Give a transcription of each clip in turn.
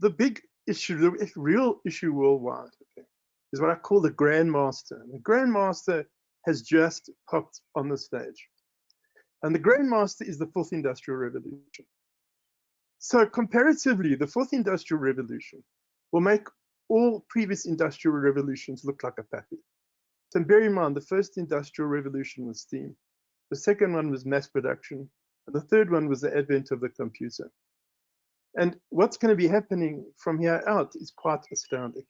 the big issue, the real issue worldwide, okay, is what I call the grandmaster. And the grandmaster has just popped on the stage. And the grandmaster is the fourth industrial revolution. So comparatively, the fourth industrial revolution will make all previous industrial revolutions look like a puppy. So bear in mind, the first industrial revolution was steam. The second one was mass production. And the third one was the advent of the computer. And what's going to be happening from here out is quite astounding.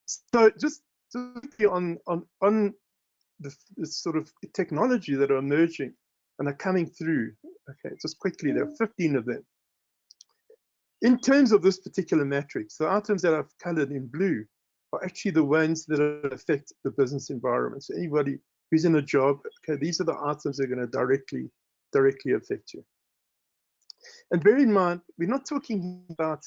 So just on the sort of technology that are emerging and are coming through, okay, just quickly, there are 15 of them. In terms of this particular matrix, the items that I've colored in blue are actually the ones that affect the business environment. So anybody who's in a job, okay, these are the items that are going to directly affect you. And bear in mind, we're not talking about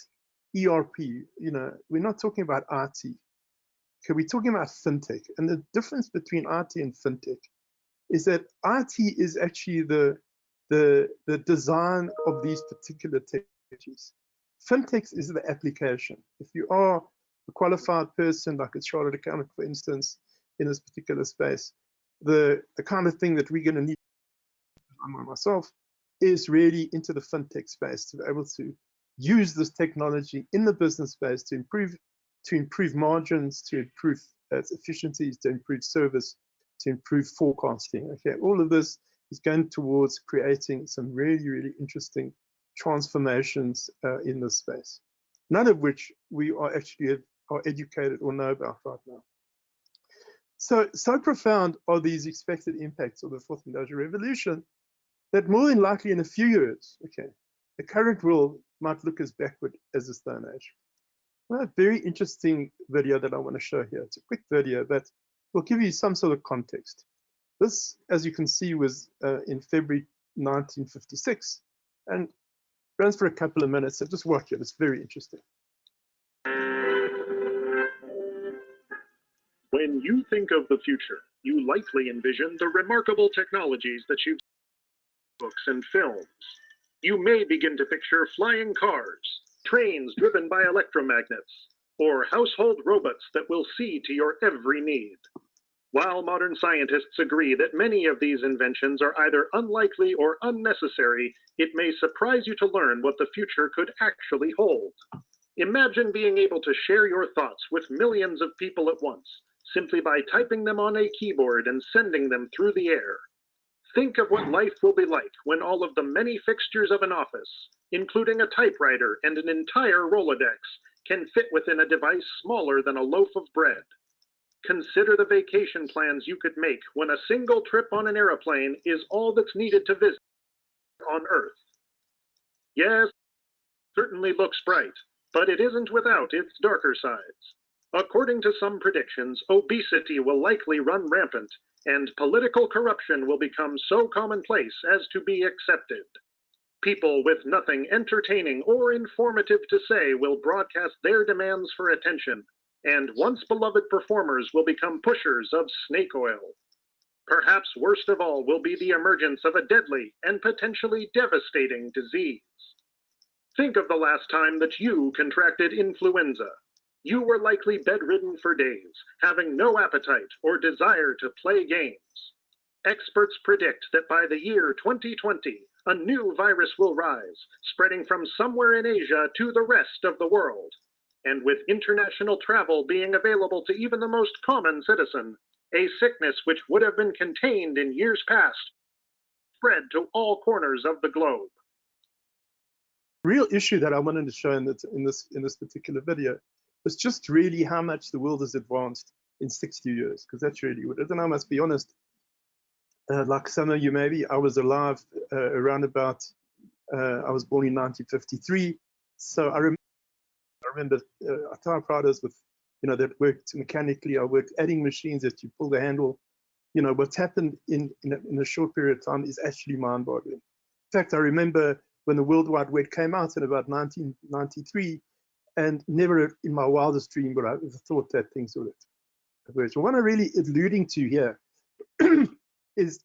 ERP, we're not talking about IT. Okay, we're talking about fintech. And the difference between IT and fintech is that IT is actually the design of these particular technologies. Fintech is the application. If you are a qualified person, like a chartered accountant, for instance, in this particular space, the kind of thing that we're going to need, myself, is really into the fintech space to be able to use this technology in the business space to improve margins, to improve efficiencies, to improve service, to improve forecasting. Okay, all of this is going towards creating some really, really interesting transformations in this space, none of which we are actually educated or know about right now. So profound are these expected impacts of the fourth industrial revolution that more than likely in a few years, okay, the current world might look as backward as the Stone Age. Well, a very interesting video that I want to show here. It's a quick video, but will give you some sort of context. This, as you can see, was in February 1956, and runs for a couple of minutes, so just watch it. It's very interesting. When you think of the future, you likely envision the remarkable technologies that you've seen in books and films. You may begin to picture flying cars, trains driven by electromagnets, or household robots that will see to your every need. While modern scientists agree that many of these inventions are either unlikely or unnecessary, it may surprise you to learn what the future could actually hold. Imagine being able to share your thoughts with millions of people at once, simply by typing them on a keyboard and sending them through the air. Think of what life will be like when all of the many fixtures of an office, including a typewriter and an entire Rolodex, can fit within a device smaller than a loaf of bread. Consider the vacation plans you could make when a single trip on an airplane is all that's needed to visit on Earth. Yes, it certainly looks bright, but it isn't without its darker sides. According to some predictions, obesity will likely run rampant, and political corruption will become so commonplace as to be accepted. People with nothing entertaining or informative to say will broadcast their demands for attention, and once beloved performers will become pushers of snake oil. Perhaps worst of all will be the emergence of a deadly and potentially devastating disease. Think of the last time that you contracted influenza. You were likely bedridden for days, having no appetite or desire to play games. Experts predict that by the year 2020, a new virus will rise, spreading from somewhere in Asia to the rest of the world. And with international travel being available to even the most common citizen, a sickness which would have been contained in years past spread to all corners of the globe. Real issue that I wanted to show in this particular video was just really how much the world has advanced in 60 years, because that's really what it is. And I must be honest, like some of you maybe, I was alive around about, I was born in 1953, so I remember typewriters with, that worked mechanically. I worked adding machines that you pull the handle. What's happened in a short period of time is actually mind-boggling. In fact, I remember when the World Wide Web came out in about 1993, and never in my wildest dream would I ever thought that things would work. So what I'm really alluding to here is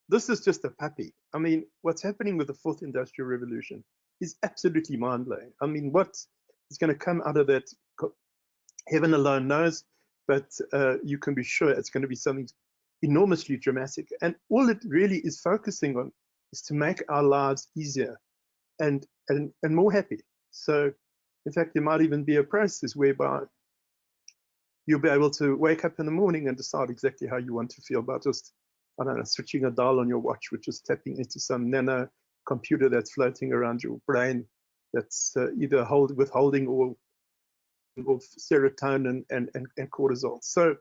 this is just a puppy. I mean, what's happening with the fourth industrial revolution is absolutely mind-blowing. I mean, what is going to come out of that, heaven alone knows, but you can be sure it's going to be something enormously dramatic. And all it really is focusing on is to make our lives easier and more happy. So, in fact, there might even be a process whereby you'll be able to wake up in the morning and decide exactly how you want to feel by just, I don't know, switching a dial on your watch, which is tapping into some nano computer that's floating around your brain that's either withholding or serotonin and cortisol. So,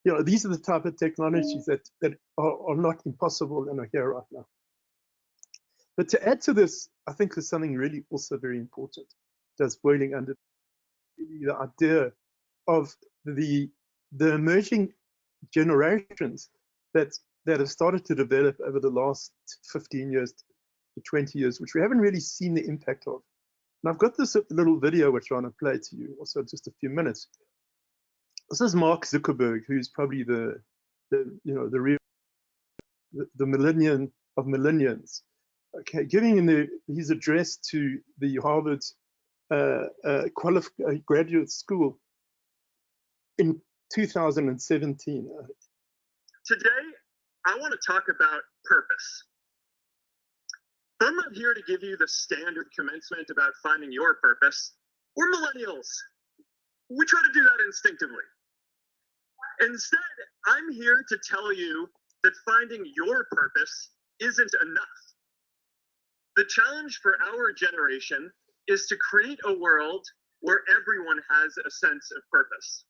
you know, these are the type of technologies that are not impossible and are here right now. But to add to this, I think there's something really also very important that's boiling under the idea of the emerging generations that have started to develop over the last 15 years to 20 years, which we haven't really seen the impact of. And I've got this little video which I want to play to you also in just a few minutes. This is Mark Zuckerberg, who's probably the millennium of millennials. Okay, giving his address to the Harvard graduate school in 2017. Today, I want to talk about purpose. I'm not here to give you the standard commencement about finding your purpose. We're millennials. We try to do that instinctively. Instead, I'm here to tell you that finding your purpose isn't enough. The challenge for our generation is to create a world where everyone has a sense of purpose.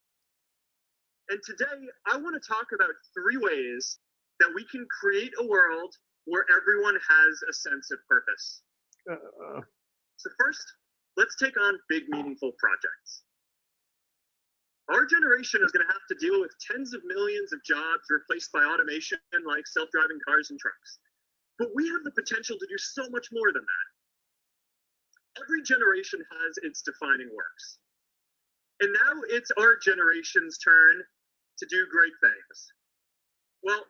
And today, I want to talk about 3 ways that we can create a world where everyone has a sense of purpose. So first, let's take on big, meaningful projects. Our generation is going to have to deal with tens of millions of jobs replaced by automation like self-driving cars and trucks. But we have the potential to do so much more than that. Every generation has its defining works. And now it's our generation's turn to do great things. Well,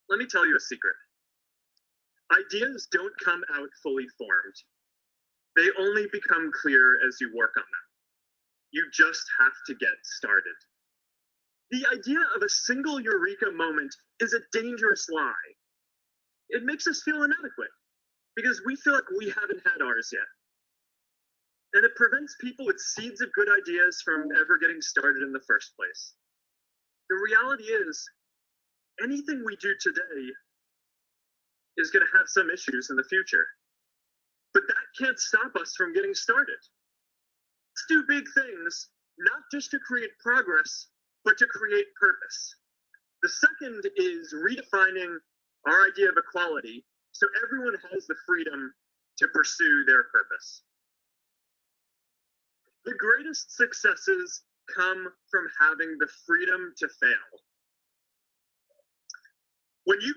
let me tell you a secret. Ideas don't come out fully formed. They only become clear as you work on them. You just have to get started. The idea of a single eureka moment is a dangerous lie. It makes us feel inadequate because we feel like we haven't had ours yet. And it prevents people with seeds of good ideas from ever getting started in the first place. The reality is, anything we do today is going to have some issues in the future. But that can't stop us from getting started. Let's do big things, not just to create progress, but to create purpose. The second is redefining our idea of equality so everyone has the freedom to pursue their purpose. The greatest successes come from having the freedom to fail. When you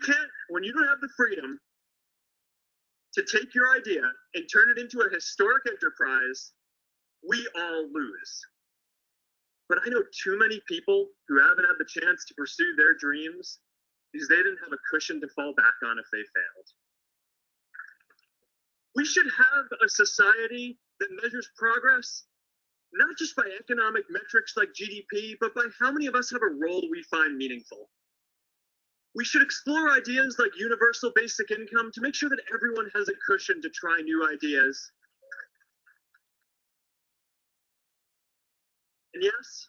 don't have the freedom to take your idea and turn it into a historic enterprise, we all lose. But I know too many people who haven't had the chance to pursue their dreams because they didn't have a cushion to fall back on if they failed. We should have a society that measures progress, not just by economic metrics like GDP, but by how many of us have a role we find meaningful. We should explore ideas like universal basic income to make sure that everyone has a cushion to try new ideas. And yes,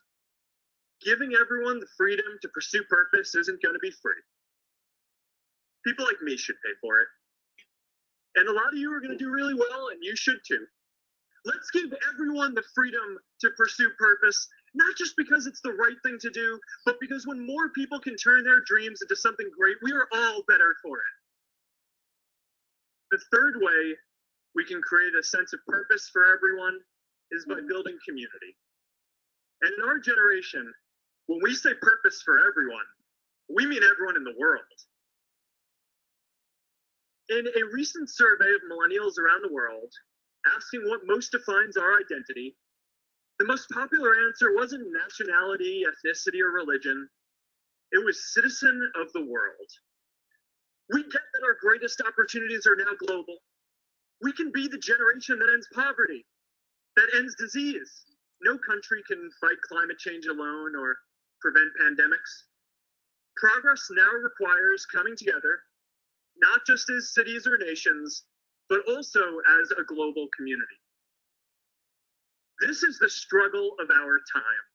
giving everyone the freedom to pursue purpose isn't going to be free. People like me should pay for it. And a lot of you are going to do really well, and you should too. Let's give everyone the freedom to pursue purpose, not just because it's the right thing to do, but because when more people can turn their dreams into something great, we are all better for it. The third way we can create a sense of purpose for everyone is by building community. And in our generation, when we say purpose for everyone, we mean everyone in the world. In a recent survey of millennials around the world, asking what most defines our identity, the most popular answer wasn't nationality, ethnicity, or religion. It was citizen of the world. We get that our greatest opportunities are now global. We can be the generation that ends poverty, that ends disease. No country can fight climate change alone or prevent pandemics. Progress now requires coming together, not just as cities or nations, but also as a global community. This is the struggle of our time.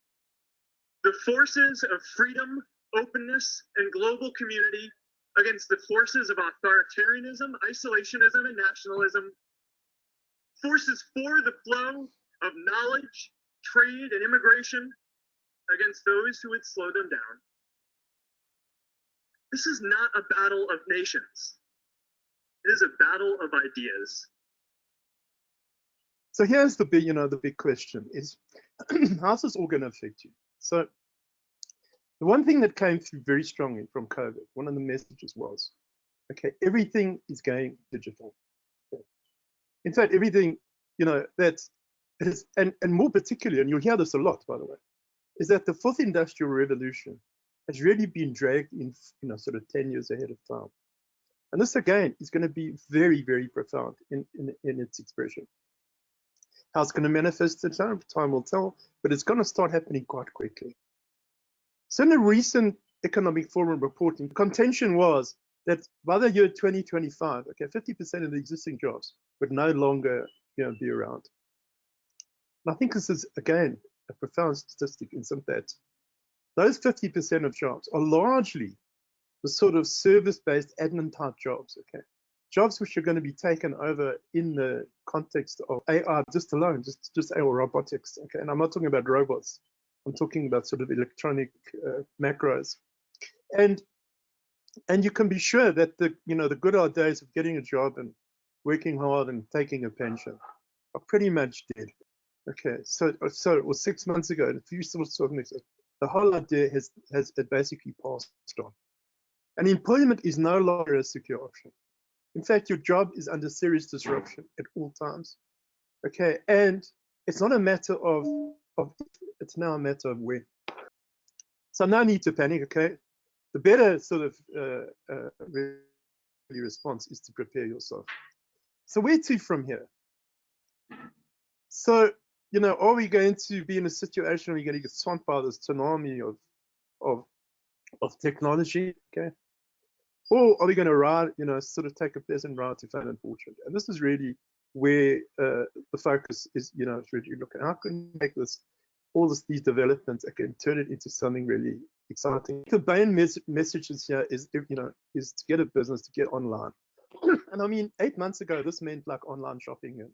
The forces of freedom, openness, and global community against the forces of authoritarianism, isolationism, and nationalism. Forces for the flow of knowledge, trade, and immigration against those who would slow them down. This is not a battle of nations. It is a battle of ideas. So here's the big, the big question is, how's this all going to affect you? So the one thing that came through very strongly from COVID, one of the messages was, okay, everything is going digital. Okay. In fact, everything, that's, it is, and more particularly, and you'll hear this a lot, by the way, is that the fourth industrial revolution has really been dragged in, sort of 10 years ahead of time. And this, again, is going to be very, very profound in its expression. How it's going to manifest itself, time will tell, but it's going to start happening quite quickly. So in a recent Economic Forum reporting, contention was that by the year 2025, okay, 50% of the existing jobs would no longer be around. And I think this is, again, a profound statistic in some that those 50% of jobs are largely the sort of service-based admin type jobs, okay? Jobs which are going to be taken over in the context of AI just alone, just AI robotics, okay? And I'm not talking about robots. I'm talking about sort of electronic macros. And you can be sure that the good old days of getting a job and working hard and taking a pension are pretty much dead. Okay, so it was 6 months ago, and a few sorts of things. The whole idea has basically passed on. And employment is no longer a secure option. In fact, your job is under serious disruption at all times. Okay, and it's not a matter of it's now a matter of when. So no need to panic. Okay, the better sort of response is to prepare yourself. So where to from here? So are we going to be in a situation where we're going to get swamped by this tsunami of technology? Okay. Or are we going to ride, sort of take a pleasant ride to fame and fortune? And this is really where the focus is, is really looking. How can we make these developments, again, turn it into something really exciting? The main messages here is, is to get a business, to get online. And I mean, 8 months ago, this meant like online shopping and,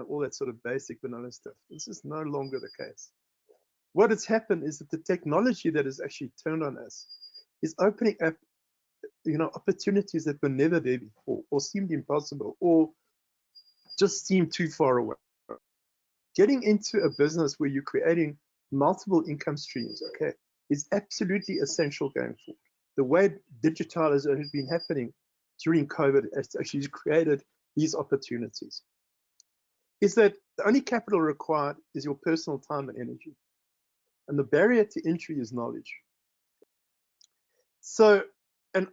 all that sort of basic vanilla stuff. This is no longer the case. What has happened is that the technology that is actually turned on us is opening up opportunities that were never there before, or seemed impossible, or just seemed too far away. Getting into a business where you're creating multiple income streams, okay, is absolutely essential going forward. The way digitalization has been happening during COVID has actually created these opportunities. Is that the only capital required is your personal time and energy, and the barrier to entry is knowledge. So, and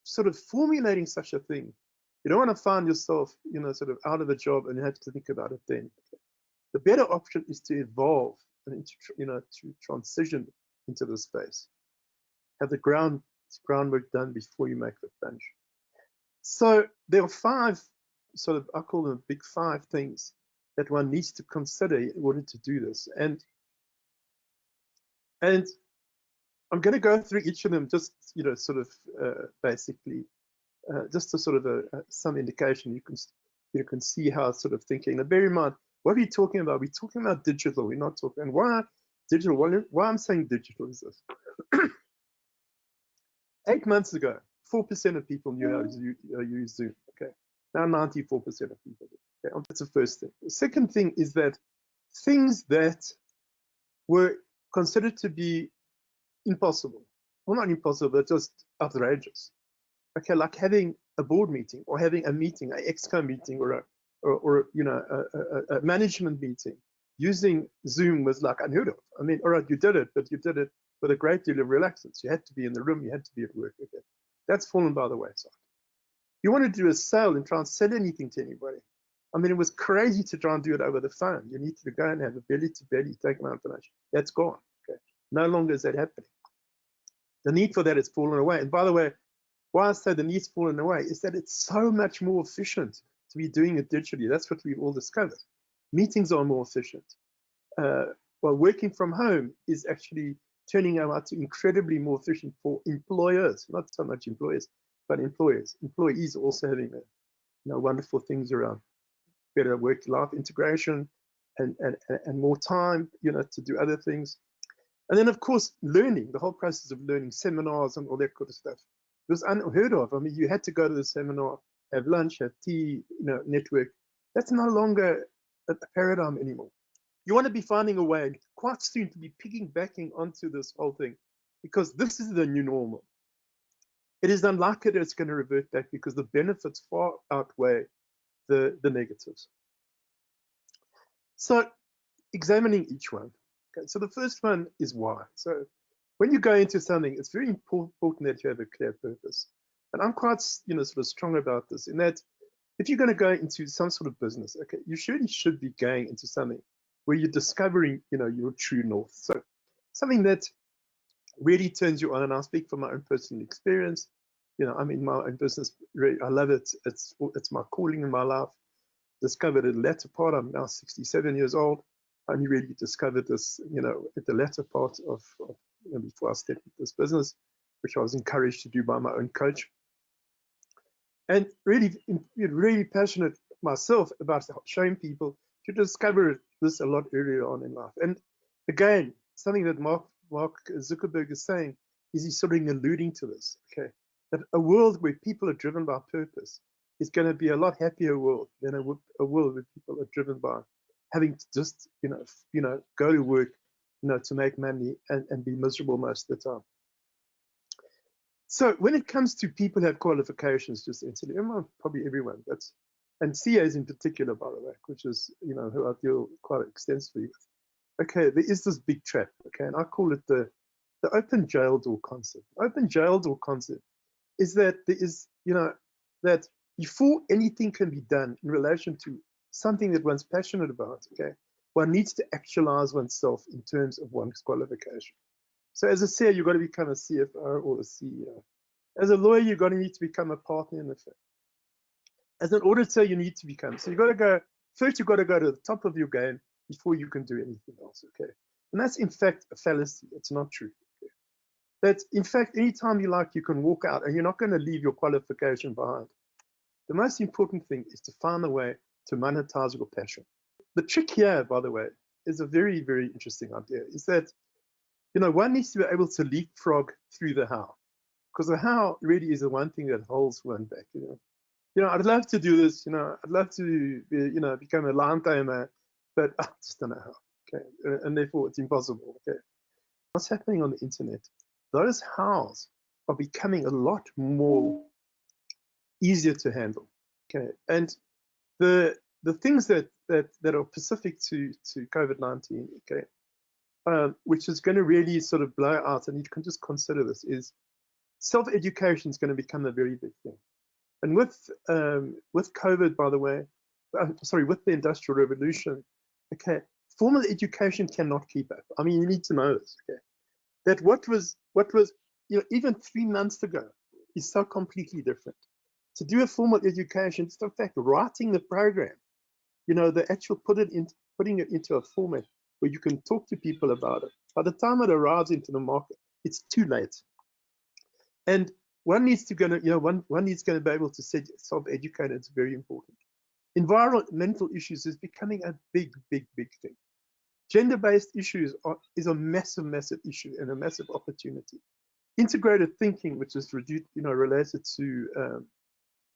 sort of formulating such a thing, you don't want to find yourself, sort of out of a job and you have to think about it then. The better option is to evolve and to transition into the space. Have the groundwork done before you make the plunge. So there are 5 sort of, I call them big 5 things that one needs to consider in order to do this. And I'm going to go through each of them, just sort of basically, just to sort of some indication. You can see how it's sort of thinking. Now, bear in mind, what are we talking about? We're talking about digital. We're not talking. And why digital? Why I'm saying digital is this. 8 months ago, 4% of people knew how to use Zoom. Okay, now 94% of people do. Okay, that's the first thing. The second thing is that things that were considered to be impossible, well, not impossible, but just outrageous. Okay, like having a board meeting or having a meeting, an exco meeting, or a management meeting using Zoom was like unheard of. I mean, all right, you did it, but you did it with a great deal of reluctance. You had to be in the room, you had to be at work. Okay, that's fallen by the wayside. you want to do a sale and try and sell anything to anybody. I mean, it was crazy to try and do it over the phone. You need to go and have a belly-to-belly, take my information. That's gone. Okay, no longer is that happening. The need for that has fallen away. And by the way, why I say the need's fallen away is that it's so much more efficient to be doing it digitally. That's what we've all discovered. Meetings are more efficient. While working from home is actually turning out to incredibly more efficient for employers, not so much employers, but employers. Employees are also having wonderful things around better work-life integration and more time, to do other things. And then, of course, learning, the whole process of learning, seminars and all that kind of stuff. It was unheard of. I mean, you had to go to the seminar, have lunch, have tea, network. That's no longer a paradigm anymore. You want to be finding a way quite soon to be piggybacking onto this whole thing, because this is the new normal. It is unlikely that it's going to revert back because the benefits far outweigh the negatives. So examining each one. Okay, so the first one is why. So when you go into something, it's very important that you have a clear purpose. And I'm quite, sort of strong about this, in that if you're going to go into some sort of business, okay, you surely should be going into something where you're discovering, your true north. So something that really turns you on. And I'll speak from my own personal experience. I'm in my own business. Really, I love it. It's my calling in my life. Discovered it the latter part. I'm now 67 years old. I only really discovered this, at the latter part of before I stepped into this business, which I was encouraged to do by my own coach. And really passionate myself about showing people to discover this a lot earlier on in life. And again, something that Mark Zuckerberg is saying is he's sort of alluding to this, okay? That a world where people are driven by purpose is going to be a lot happier world than a world where people are driven by having to just, go to work, to make money and be miserable most of the time. So when it comes to people who have qualifications, just incidentally, probably everyone, and CAs in particular, by the way, which is, who I deal quite extensively with. Okay, there is this big trap, okay, and I call it the open jail door concept. Open jail door concept is that there is, that before anything can be done in relation to something that one's passionate about, okay, one needs to actualize oneself in terms of one's qualification. So as a CA, you've got to become a CFO or a CEO. As a lawyer, you're going to need to become a partner in the firm. As an auditor, you need to become. So you've got to go, first you've got to go to the top of your game before you can do anything else, okay? And that's in fact a fallacy. It's not true. Okay? That in fact, anytime you like, you can walk out and you're not going to leave your qualification behind. The most important thing is to find a way to monetize your passion. The trick here, by the way, is a very, very interesting idea, is that one needs to be able to leapfrog through the how, because the how really is the one thing that holds one back. I'd love to do this. I'd love to be, become a line tamer, but I just don't know how. Okay, and therefore it's impossible. Okay, what's happening on the internet? Those hows are becoming a lot more easier to handle. Okay, and the things that are specific to COVID-19. Okay. Which is going to really sort of blow out, and you can just consider this, is self-education is going to become a very big thing. And with COVID, by the way, with the Industrial Revolution, okay, formal education cannot keep up. I mean, you need to know this, okay? That what was even 3 months ago is so completely different. To do a formal education, it's in fact writing the program, the actual putting it into a format where you can talk to people about it. By the time it arrives into the market, it's too late. And one needs to one needs to be able to self-educate. It's very important. Environmental issues is becoming a big, big, big thing. Gender-based issues is a massive, massive issue and a massive opportunity. Integrated thinking, which is related to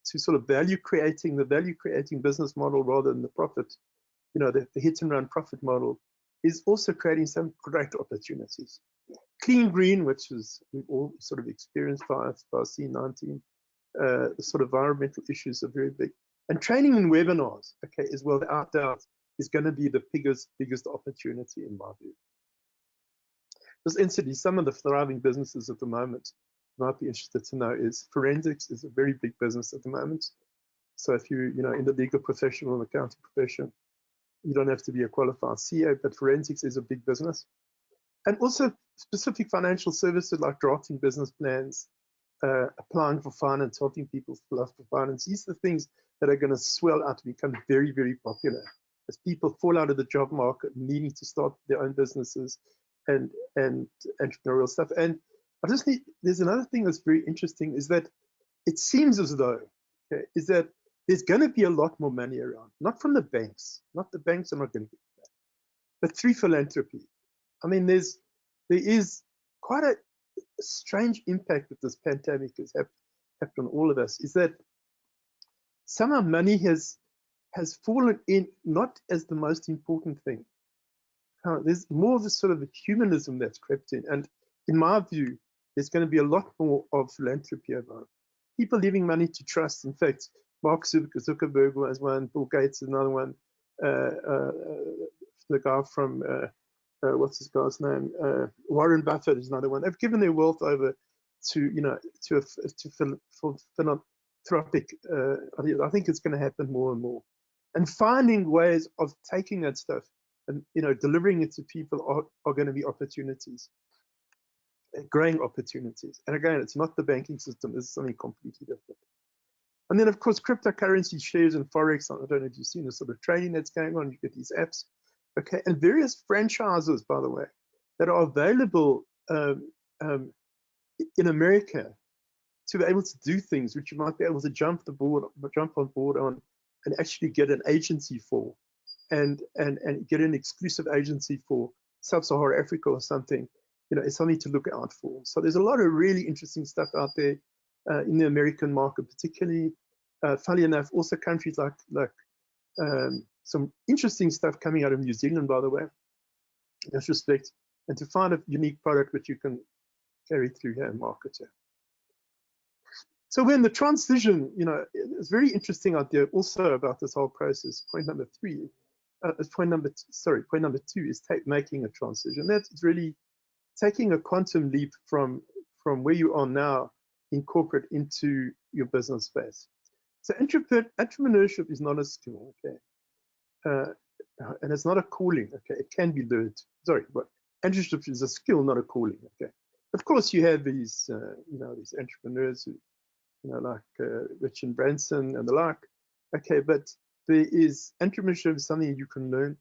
sort of value creating business model rather than the profit, the hit and run profit model, is also creating some great opportunities. Clean green, which is we've all sort of experienced by C19, the sort of environmental issues are very big. And training in webinars, okay, as well, without doubt, is going to be the biggest opportunity in my view. Just instantly, some of the thriving businesses at the moment might be interested to know is forensics is a very big business at the moment. So if you in the legal profession or the accounting profession, you don't have to be a qualified CA, but forensics is a big business. And also specific financial services like drafting business plans, applying for finance, helping people fill out for finance. These are the things that are going to swell out to become very, very popular as people fall out of the job market, needing to start their own businesses and entrepreneurial stuff. And there's another thing that's very interesting is that it seems as though, is that there's going to be a lot more money around, not from the banks, not the banks are not going to get that, but through philanthropy. I mean, there is quite a strange impact that this pandemic has had on all of us, is that somehow money has fallen in not as the most important thing. There's more of a sort of a humanism that's crept in. And in my view, there's going to be a lot more of philanthropy about it. People leaving money to trust. In fact, Mark Zuckerberg was one, Bill Gates is another one, the guy from, what's his guy's name? Warren Buffett is another one. They've given their wealth over to philanthropic. I think it's going to happen more and more. And finding ways of taking that stuff and delivering it to people are going to be opportunities, growing opportunities. And again, it's not the banking system. This is something completely different. And then, of course, cryptocurrency shares and forex. I don't know if you've seen the sort of trading that's going on. You get these apps, okay, and various franchises, by the way, that are available in America to be able to do things which you might be able to jump on board on and actually get an agency for, and get an exclusive agency for Sub-Saharan Africa or something. It's something to look out for. So there's a lot of really interesting stuff out there in the American market, particularly. Funny enough, also countries like some interesting stuff coming out of New Zealand, by the way, in this respect, and to find a unique product which you can carry through here and market here. So when the transition, it's very interesting idea also about this whole process. Point number two is making a transition. That's really taking a quantum leap from where you are now in corporate into your business space. So entrepreneurship is not a skill, okay, and it's not a calling, okay. It can be learned. Sorry, but entrepreneurship is a skill, not a calling, okay. Of course, you have these, these entrepreneurs who, like Richard Branson and the like, okay. But there is entrepreneurship is something you can learn,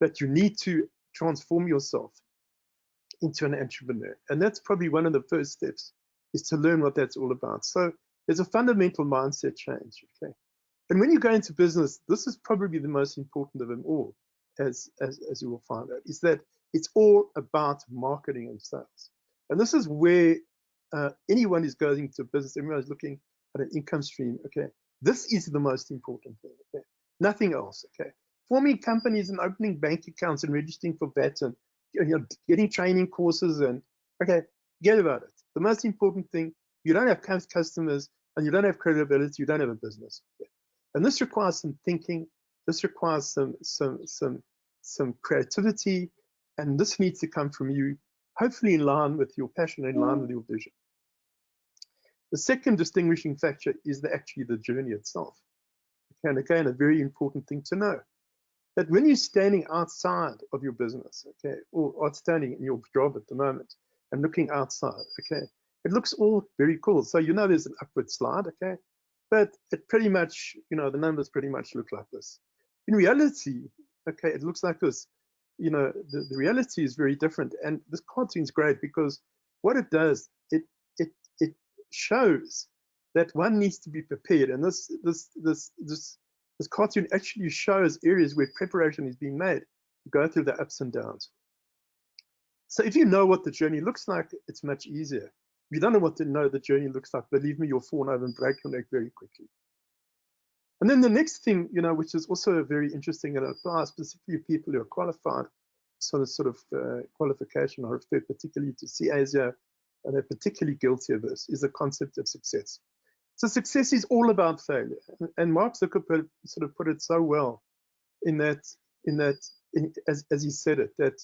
but you need to transform yourself into an entrepreneur, and that's probably one of the first steps, is to learn what that's all about. So there's a fundamental mindset change, okay? And when you go into business, this is probably the most important of them all, as you will find out, is that it's all about marketing and sales. And this is where anyone who's going into business, everyone is looking at an income stream, okay? This is the most important thing, okay? Nothing else, okay? Forming companies and opening bank accounts and registering for VAT and getting training courses and, okay, forget about it. The most important thing, you don't have customers and you don't have credibility, you don't have a business. Okay? And this requires some thinking, this requires some creativity, and this needs to come from you, hopefully in line with your passion, in line with your vision. The second distinguishing factor is actually the journey itself. Okay, and again, a very important thing to know, that when you're standing outside of your business, okay, or standing in your job at the moment and looking outside, okay, it looks all very cool. So there's an upward slide, okay, but it pretty much, the numbers pretty much look like this. In reality, okay, it looks like this. The reality is very different, and this cartoon is great because what it does, it shows that one needs to be prepared, and this cartoon actually shows areas where preparation is being made to go through the ups and downs. So if you know what the journey looks like, it's much easier. If you don't know what the journey looks like, believe me, you'll fall over and break your neck very quickly. And then the next thing, which is also very interesting and applies specifically to people who are qualified, sort of qualification, I refer particularly to CAs here, and they're particularly guilty of this, is the concept of success. So success is all about failure. And Mark Zuckerberg sort of put it so well as he said it, that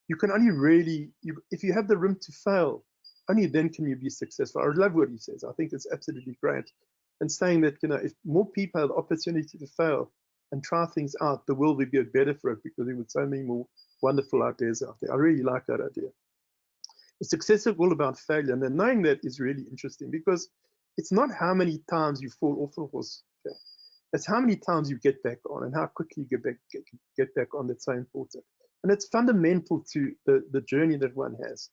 you can only really, if you have the room to fail, only then can you be successful. I love what he says. I think it's absolutely great. And saying that, if more people have the opportunity to fail and try things out, the world would get better for it because there were so many more wonderful ideas out there. I really like that idea. Success is all about failure, and then knowing that is really interesting because it's not how many times you fall off the horse. Okay? It's how many times you get back on and how quickly you get back on. That's so important, and it's fundamental to the journey that one has.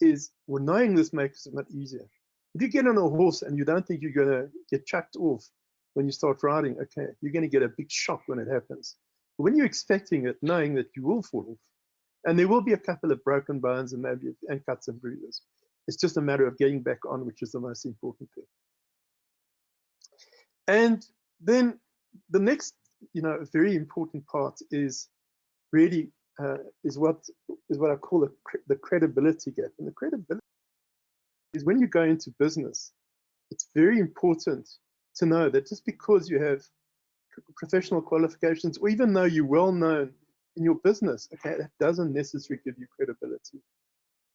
Is knowing this makes it much easier. If you get on a horse and you don't think you're going to get chucked off when you start riding, okay, you're going to get a big shock when it happens. But when you're expecting it, knowing that you will fall off, and there will be a couple of broken bones and maybe cuts and bruises. It's just a matter of getting back on, which is the most important thing. And then the next, very important part is really is what I call the credibility gap. And the credibility is when you go into business, it's very important to know that just because you have professional qualifications, or even though you're well known in your business, okay, that doesn't necessarily give you credibility.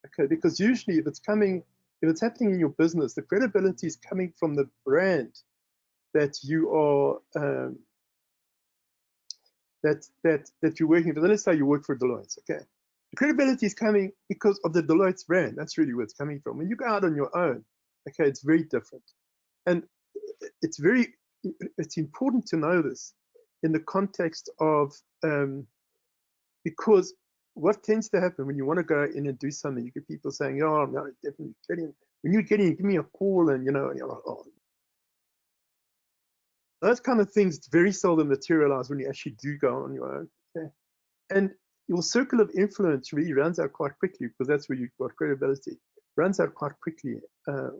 Okay, because usually if it's happening in your business, the credibility is coming from the brand that you are that you're working for. Let's say you work for Deloitte, okay. The credibility is coming because of the Deloitte's brand. That's really where it's coming from. When you go out on your own, okay, it's very different. And it's important to know this in the context of because what tends to happen when you want to go in and do something, you get people saying, "Oh, no, definitely get in. When you get in, give me a call," and and you're like, "Oh." Those kind of things very seldom materialize when you actually do go on your own. Okay, and your circle of influence really runs out quite quickly because that's where you've got credibility. Runs out quite quickly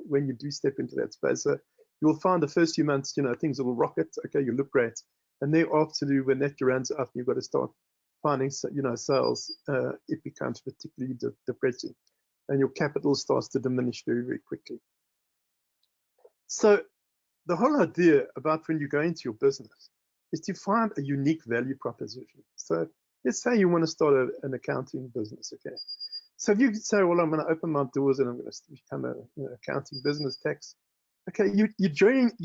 when you do step into that space. So you'll find the first few months, things will rocket. Okay, you look great, and thereafter, when that runs out, you've got to start finding, sales. It becomes particularly depressing, and your capital starts to diminish very, very quickly. So the whole idea about when you go into your business is to find a unique value proposition. So let's say you want to start an accounting business, okay? So if you say, well, I'm going to open my doors and I'm going to become an accounting business tax, okay, you're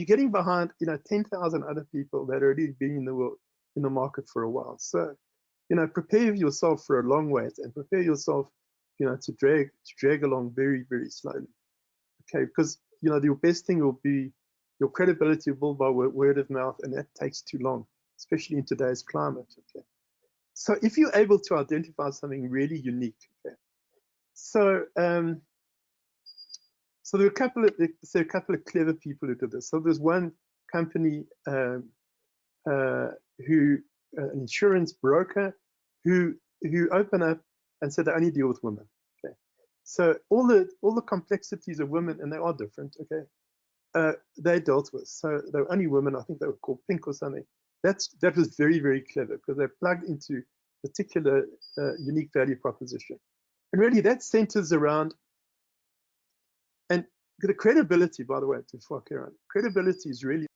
getting behind 10,000 other people that are already been in the market for a while. So prepare yourself for a long wait and prepare yourself to drag along very, very slowly, okay? Because your best thing will be your credibility will build by word of mouth, and that takes too long, especially in today's climate. Okay, so if you're able to identify something really unique, okay, so there are a couple of clever people who did this. So there's one company who an insurance broker who opened up and said they only deal with women. Okay, so all the complexities of women, and they are different. Okay. They dealt with. So they were only women. I think they were called Pink or something. That was very, very clever because they plugged into particular unique value proposition. And really that centers around, and the credibility, by the way, before I carry on, credibility is really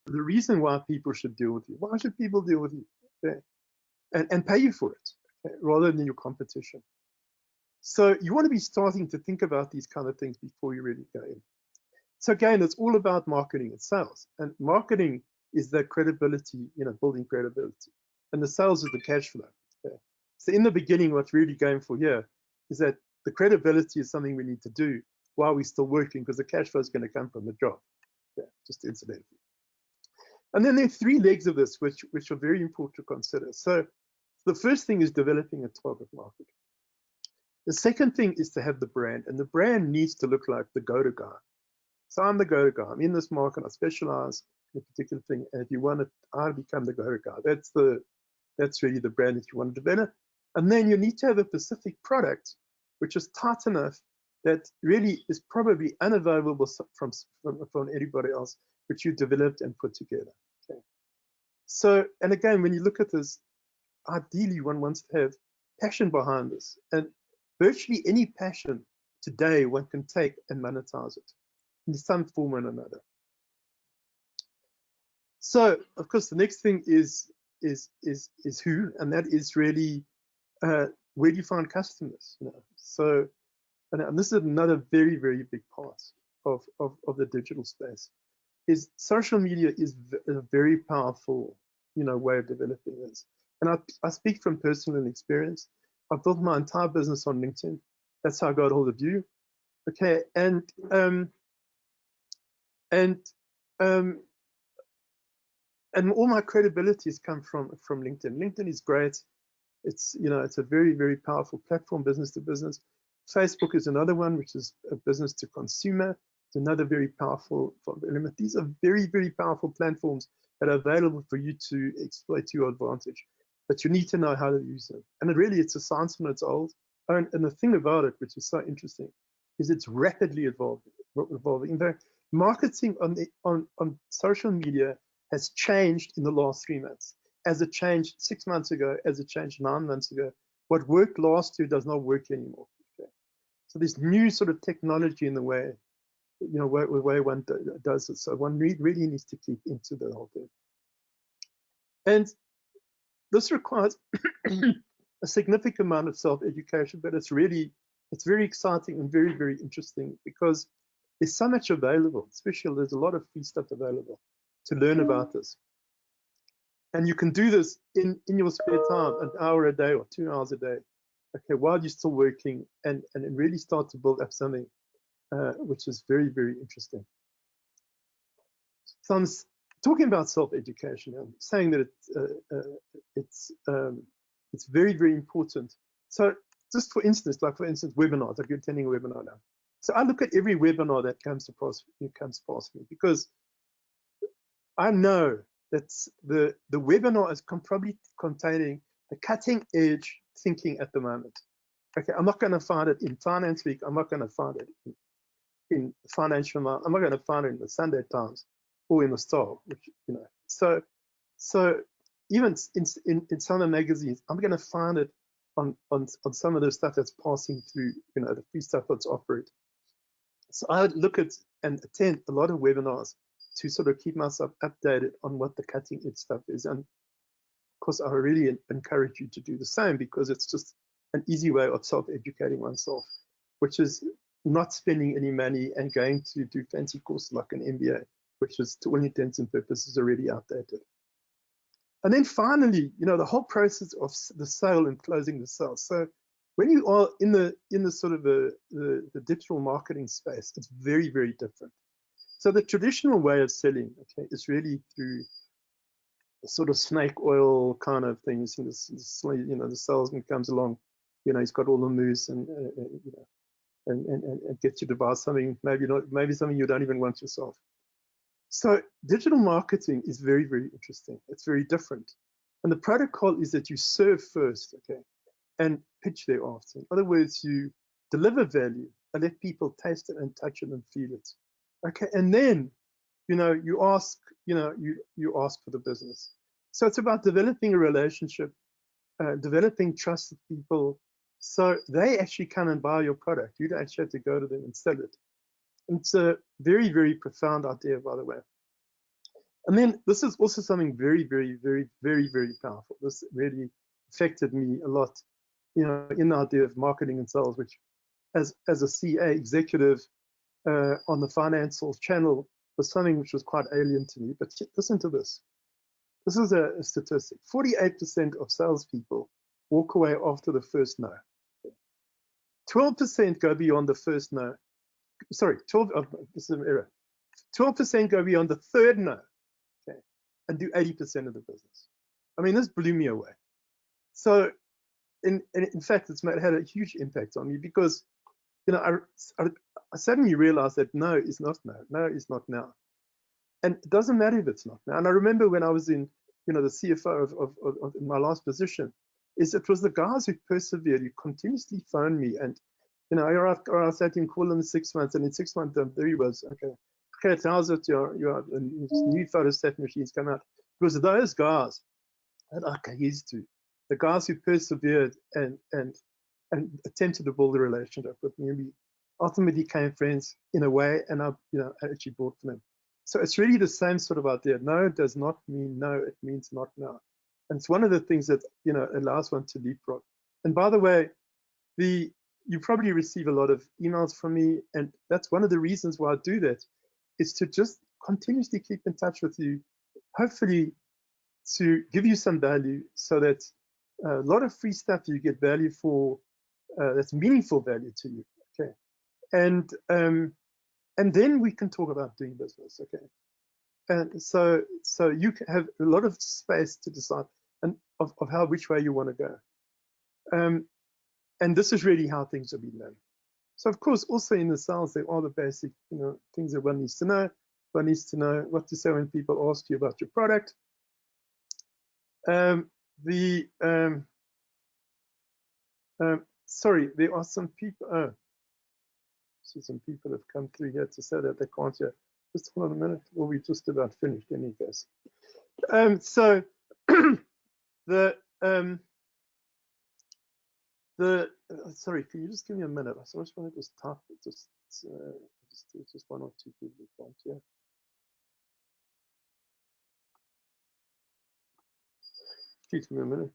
the reason why people should deal with you. Why should people deal with you? Okay? And pay you for it, okay? Rather than your competition. So you want to be starting to think about these kind of things before you really go in. So again, it's all about marketing and sales. And marketing is the credibility, building credibility. And the sales is the cash flow. Okay? So in the beginning, what's really going for here is that the credibility is something we need to do while we're still working because the cash flow is going to come from the job. Okay? Just incidentally. And then there are three legs of this, which are very important to consider. So the first thing is developing a target market. The second thing is to have the brand, and the brand needs to look like the go-to guy. So I'm the go-to guy. I'm in this market. I specialize in a particular thing. And if you want to, I become the go-to guy. That's really the brand that you want to develop. And then you need to have a specific product which is tight enough that really is probably unavailable from anybody else, which you developed and put together. Okay. So, and again, when you look at this, ideally one wants to have passion behind this. And virtually any passion today one can take and monetize it in some form or another. So, of course, the next thing is who, and that is really where do you find customers? So and this is another very, very big part of the digital space, is social media is a very powerful, way of developing this. And I speak from personal experience. I've built my entire business on LinkedIn. That's how I got hold of you. Okay, and all my credibility has come from LinkedIn. LinkedIn is great. It's it's a very, very powerful platform, business to business. Facebook is another one, which is a business to consumer. It's another very powerful element. These are very, very powerful platforms that are available for you to exploit to your advantage. But you need to know how to use them. And it's a science when it's old. And the thing about it, which is so interesting, is it's rapidly evolving. In fact, marketing on social media has changed in the last 3 months. As it changed 6 months ago, as it changed 9 months ago. What worked last year does not work anymore. Okay? So there's new sort of technology in the way, way one does it. So one really needs to keep into the whole thing. And this requires a significant amount of self-education, but it's very exciting and very, very interesting because there's so much available, especially there's a lot of free stuff available to learn about this. And you can do this in your spare time, an hour a day or 2 hours a day, okay, while you're still working, and really start to build up something which is very, very interesting. So I'm talking about self-education. I'm saying that it's very, very important. So just for instance, webinars, like you're attending a webinar now. So I look at every webinar that comes past me because I know that the webinar is probably containing the cutting edge thinking at the moment. Okay, I'm not going to find it in Finance Week. I'm not going to find it in Financial Month. I'm not going to find it in the Sunday Times or in the Star, which, So even in some of the magazines, I'm going to find it on some of the stuff that's passing through, the free stuff that's offered. So I would look at and attend a lot of webinars to sort of keep myself updated on what the cutting edge stuff is. And of course, I really encourage you to do the same because it's just an easy way of self-educating oneself, which is not spending any money and going to do fancy courses like an MBA, which is to all intents and purposes already outdated. And then finally, the whole process of the sale and closing the sale. So when you are in the sort of the digital marketing space, it's very, very different. So the traditional way of selling, okay, is really through sort of snake oil kind of things. And the salesman comes along, he's got all the moves and gets you to buy something, maybe something you don't even want yourself. So digital marketing is very, very interesting. It's very different. And the protocol is that you serve first, okay, and pitch thereafter. In other words, you deliver value and let people taste it and touch it and feel it. Okay, and then, you ask, you ask for the business. So it's about developing a relationship, developing trust with people, so they actually come and buy your product. You don't actually have to go to them and sell it. It's a very, very profound idea, by the way. And then this is also something very, very, very, very, very powerful. This really affected me a lot, in the idea of marketing and sales, which as a CA executive on the financial channel was something which was quite alien to me. But listen to this. This is a statistic. 48% of salespeople walk away after the first no. 12% go beyond the first no. Sorry, 12. This is an error. 12% go beyond the third no, okay, and do 80% of the business. I mean, this blew me away. So, in fact, it's had a huge impact on me because, I suddenly realized that no is not no. No is not now. And it doesn't matter if it's not now. And I remember when I was in, the CFO of my last position, it was the guys who persevered, who continuously phoned me. And, I sat in call them 6 months, and in 6 months, there he was. Okay, how's it? Your new photostat machines come out. It was those guys that I got used to, the guys who persevered and attempted to build a relationship with me. We ultimately became friends in a way, and I actually bought from them. So it's really the same sort of idea. No does not mean no, it means not now. And it's one of the things that, allows one to leapfrog. And by the way, the you probably receive a lot of emails from me, and that's one of the reasons why I do that, is to just continuously keep in touch with you, hopefully to give you some value, so that a lot of free stuff you get value for, that's meaningful value to you. Okay, and then we can talk about doing business. Okay, and so you can have a lot of space to decide and of which way you want to go. And this is really how things are being done. So of course, also in the sales, there are the basic, things that one needs to know. One needs to know what to say when people ask you about your product. Sorry, there are some people. Oh, see, some people have come through here to say that they can't hear. Just hold on a minute. Well, we just about finished in any case. So sorry, can you just give me a minute? I just want to just type just one or two people can't hear. Excuse me a minute.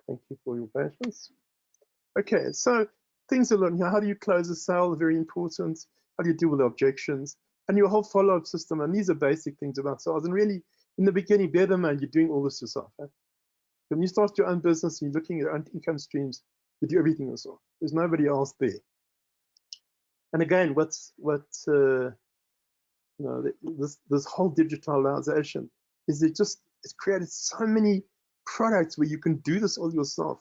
Thank you for your patience. Okay, so things are learned here. How do you close a sale? Very important. How do you deal with objections? And your whole follow-up system. And these are basic things about sales. And really, in the beginning, bear in mind, you're doing all this yourself. Right? When you start your own business and you're looking at your own income streams, you do everything yourself. There's nobody else there. And again, this whole digitalization is it's created so many products where you can do this all yourself.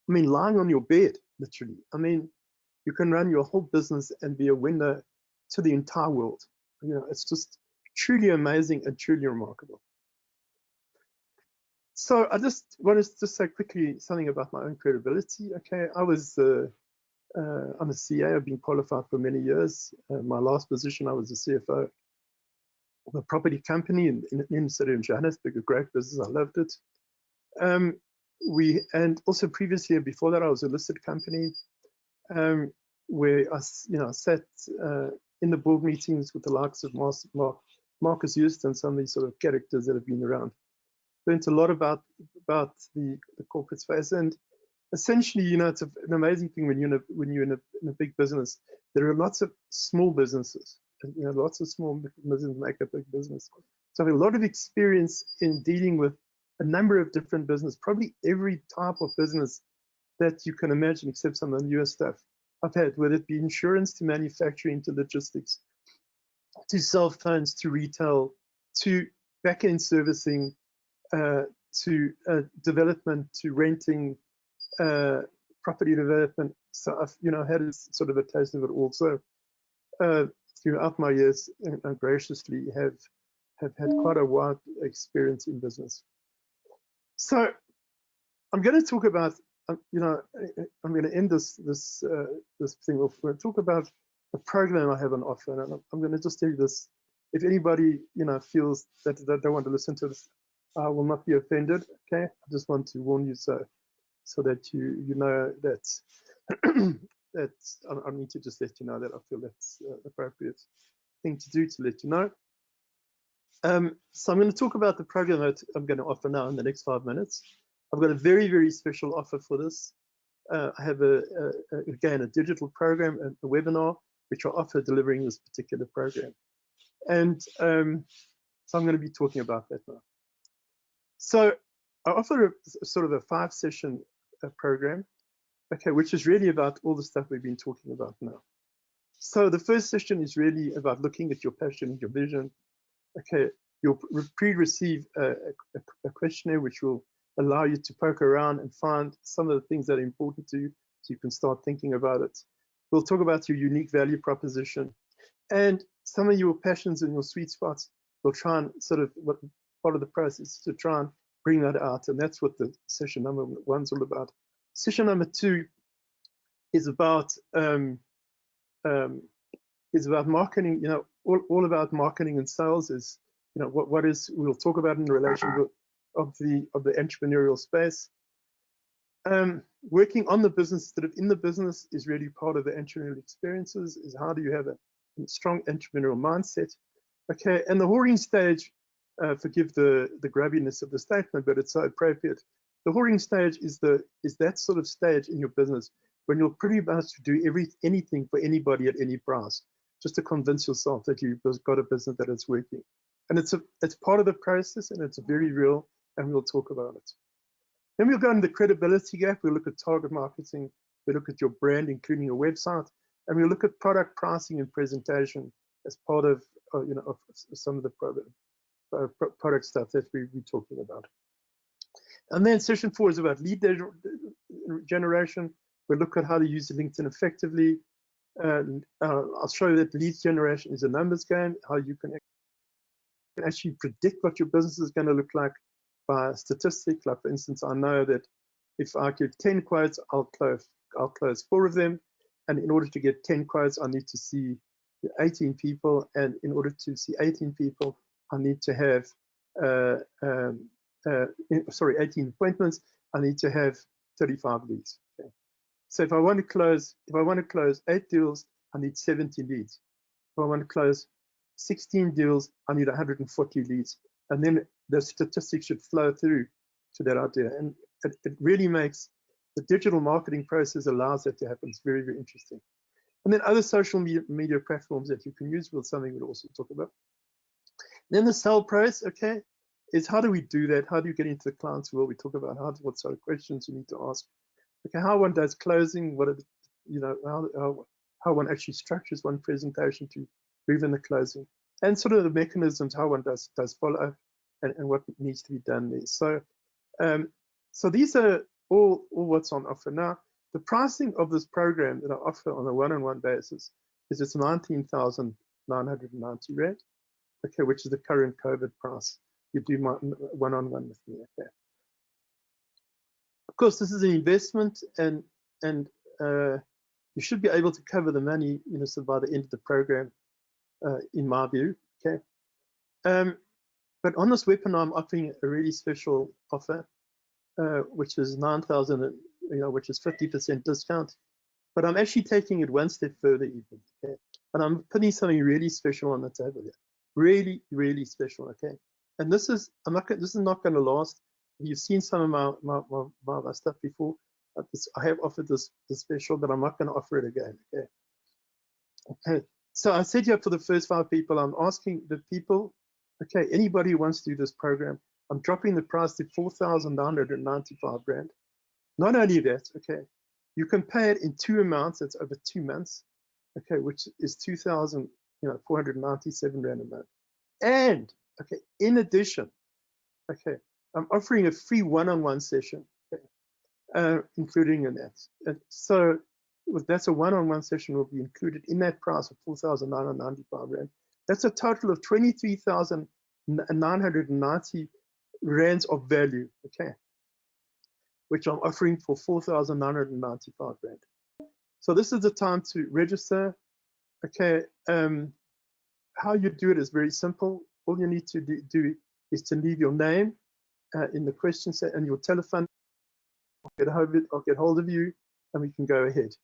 I mean, lying on your bed, literally. I mean, you can run your whole business and be a window to the entire world. It's just truly amazing and truly remarkable. So I just wanted to say quickly something about my own credibility. Okay, I'm a CA. I've been qualified for many years. My last position, I was a CFO of a property company in the city of Johannesburg, a great business. I loved it. And also previously, before that, I was a listed company where I sat in the board meetings with the likes of Marcus Eust and some of these sort of characters that have been around. Learned a lot about the corporate space, and essentially, it's an amazing thing when you're in a big business. There are lots of small businesses, and lots of small businesses make a big business. So I have a lot of experience in dealing with a number of different businesses, probably every type of business that you can imagine, except some of the newer stuff I've had, whether it be insurance to manufacturing to logistics, to cell phones, to retail, to back-end servicing, to development, to renting, property development. So I've had sort of a taste of it also throughout my years, and graciously have had quite a wide experience in business. So I'm going to talk about, I'm going to end this thing off. We're going to talk about a program I have on offer, and I'm going to just tell you this. If anybody feels that they don't want to listen to this, I will not be offended. Okay, I just want to warn you so that you know that that I need to just let you know that I feel that's appropriate thing to do to let you know. So I'm going to talk about the program that I'm going to offer now in the next 5 minutes. I've got a very, very special offer for this. I have again a digital program and a webinar which I offer delivering this particular program, and so I'm going to be talking about that now. So I offer a sort of a 5-session program, okay, which is really about all the stuff we've been talking about now. So the first session is really about looking at your passion and your vision. Okay, you'll pre-receive a questionnaire which will allow you to poke around and find some of the things that are important to you, so you can start thinking about it. We'll talk about your unique value proposition and some of your passions and your sweet spots. We'll try and sort of what part of the process to try and bring that out, and that's what the session number 1's all about. Session number 2 is about marketing. All about marketing and sales is what is we'll talk about in relation to of the entrepreneurial space. Working on the business instead of in the business is really part of the entrepreneurial experiences. Is how do you have a strong entrepreneurial mindset? Okay, and the whoring stage, forgive the grubbiness of the statement, but it's so appropriate. The whoring stage is that sort of stage in your business when you'll pretty much do anything for anybody at any price, just to convince yourself that you've got a business that is working. And it's part of the process, and it's very real, and we'll talk about it. Then we'll go into the credibility gap. We'll look at target marketing. We'll look at your brand, including your website, and we'll look at product pricing and presentation as part of of some of the product stuff that we're talking about. And then session 4 is about lead generation. We'll look at how to use LinkedIn effectively. I'll show you that lead generation is a numbers game, how you can actually predict what your business is going to look like by statistics. Like, for instance, I know that if I get 10 quotes, I'll close 4 of them. And in order to get 10 quotes, I need to see 18 people. And in order to see 18 people, I need to have 18 appointments. I need to have 35 leads. Okay. So if I want to close 8 deals, I need 70 leads. If I want to close 16 deals, I need 140 leads. And then the statistics should flow through to that idea. And it really makes the digital marketing process allows that to happen. It's very, very interesting. And then other social media platforms that you can use, something we'll also talk about. Then the sell process, okay, is how do we do that? How do you get into the client's world? We talk about what sort of questions you need to ask. Okay, how one does closing, how one actually structures one presentation to move in the closing, and sort of the mechanisms how one does follow up and what needs to be done there. So, so these are all what's on offer now. The pricing of this program that I offer on a one-on-one basis is it's 19,990 Rand, okay, which is the current COVID price. You do my one-on-one with me, okay. Of course, this is an investment, and you should be able to cover the money, so by the end of the program, in my view, okay. But on this webinar, I'm offering a really special offer, which is 9,000, which is 50% discount. But I'm actually taking it one step further even, okay. And I'm putting something really special on the table here, really, really special, okay. And this is not going to last. You've seen some of my stuff before. I have offered this special, but I'm not going to offer it again, okay. Okay. So I said here for the first 5 people, I'm asking the people, okay, anybody who wants to do this program, I'm dropping the price to 4,995 Rand. Not only that, okay, you can pay it in 2 amounts. That's over 2 months, okay, which is 2,497 Rand a month. And okay, in addition, okay, I'm offering a free one-on-one session, okay, including in that. And so that's a one-on-one session will be included in that price of 4,995 Rand. That's a total of 23,990 Rands of value, okay, which I'm offering for 4,995 Rand. So this is the time to register, okay. How you do it is very simple. All you need to do is to leave your name in the question set and your telephone. I'll get hold of you, and we can go ahead.